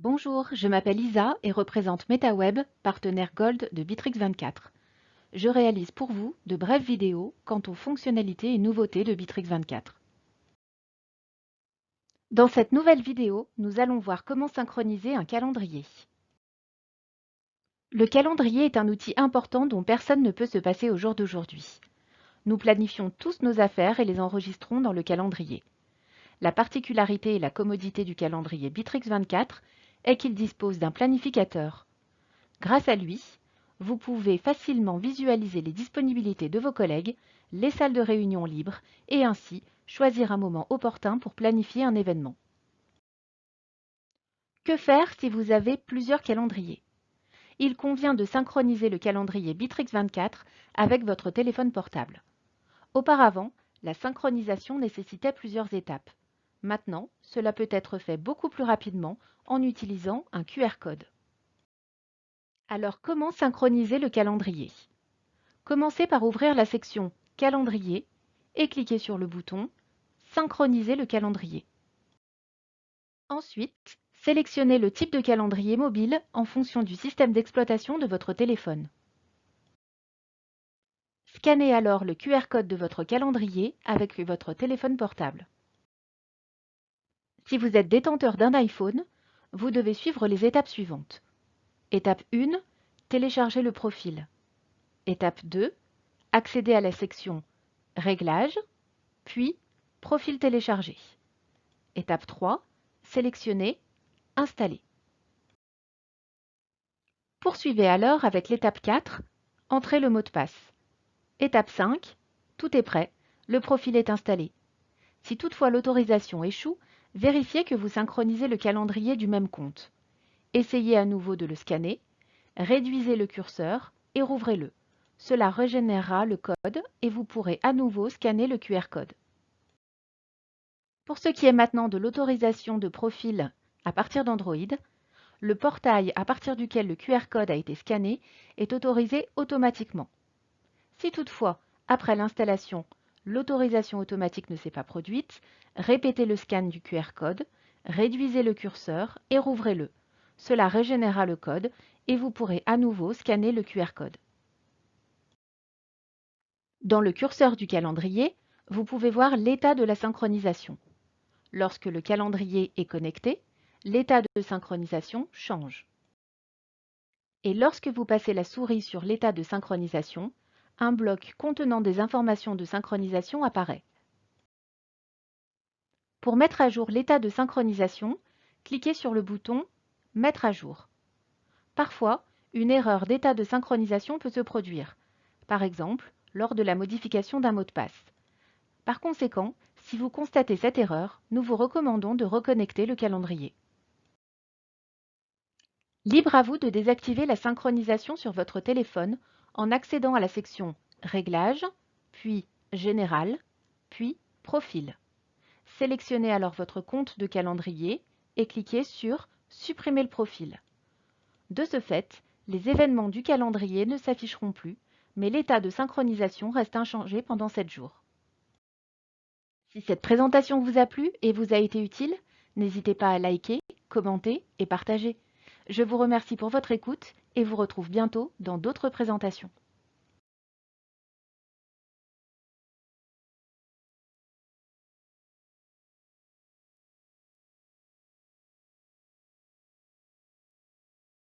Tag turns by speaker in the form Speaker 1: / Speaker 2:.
Speaker 1: Bonjour, je m'appelle Isa et représente MetaWeb, partenaire Gold de Bitrix24. Je réalise pour vous de brèves vidéos quant aux fonctionnalités et nouveautés de Bitrix24. Dans cette nouvelle vidéo, nous allons voir comment synchroniser un calendrier. Le calendrier est un outil important dont personne ne peut se passer au jour d'aujourd'hui. Nous planifions tous nos affaires et les enregistrons dans le calendrier. La particularité et la commodité du calendrier Bitrix24 est qu'il dispose d'un planificateur. Grâce à lui, vous pouvez facilement visualiser les disponibilités de vos collègues, les salles de réunion libres et ainsi choisir un moment opportun pour planifier un événement. Que faire si vous avez plusieurs calendriers? Il convient de synchroniser le calendrier Bitrix24 avec votre téléphone portable. Auparavant, la synchronisation nécessitait plusieurs étapes. Maintenant, cela peut être fait beaucoup plus rapidement en utilisant un QR code. Alors, comment synchroniser le calendrier? Commencez par ouvrir la section Calendrier et cliquez sur le bouton Synchroniser le calendrier. Ensuite, sélectionnez le type de calendrier mobile en fonction du système d'exploitation de votre téléphone. Scannez alors le QR code de votre calendrier avec votre téléphone portable. Si vous êtes détenteur d'un iPhone, vous devez suivre les étapes suivantes. Étape 1, télécharger le profil. Étape 2, accéder à la section Réglages, puis Profil téléchargé. Étape 3, sélectionner Installer. Poursuivez alors avec l'étape 4, entrez le mot de passe. Étape 5, tout est prêt, le profil est installé. Si toutefois l'autorisation échoue, vérifiez que vous synchronisez le calendrier du même compte. Essayez à nouveau de le scanner, réduisez le curseur et rouvrez-le. Cela régénérera le code et vous pourrez à nouveau scanner le QR code. Pour ce qui est maintenant de l'autorisation de profil à partir d'Android, le portail à partir duquel le QR code a été scanné est autorisé automatiquement. Si toutefois, après l'installation, l'autorisation automatique ne s'est pas produite, répétez le scan du QR code, réduisez le curseur et rouvrez-le. Cela régénérera le code et vous pourrez à nouveau scanner le QR code. Dans le curseur du calendrier, vous pouvez voir l'état de la synchronisation. Lorsque le calendrier est connecté, l'état de synchronisation change. Et lorsque vous passez la souris sur l'état de synchronisation, un bloc contenant des informations de synchronisation apparaît. Pour mettre à jour l'état de synchronisation, cliquez sur le bouton « Mettre à jour ». Parfois, une erreur d'état de synchronisation peut se produire, par exemple lors de la modification d'un mot de passe. Par conséquent, si vous constatez cette erreur, nous vous recommandons de reconnecter le calendrier. Libre à vous de désactiver la synchronisation sur votre téléphone en accédant à la section Réglages, puis Général, puis Profil. Sélectionnez alors votre compte de calendrier et cliquez sur Supprimer le profil. De ce fait, les événements du calendrier ne s'afficheront plus, mais l'état de synchronisation reste inchangé pendant 7 jours. Si cette présentation vous a plu et vous a été utile, n'hésitez pas à liker, commenter et partager. Je vous remercie pour votre écoute et vous retrouve bientôt dans d'autres présentations.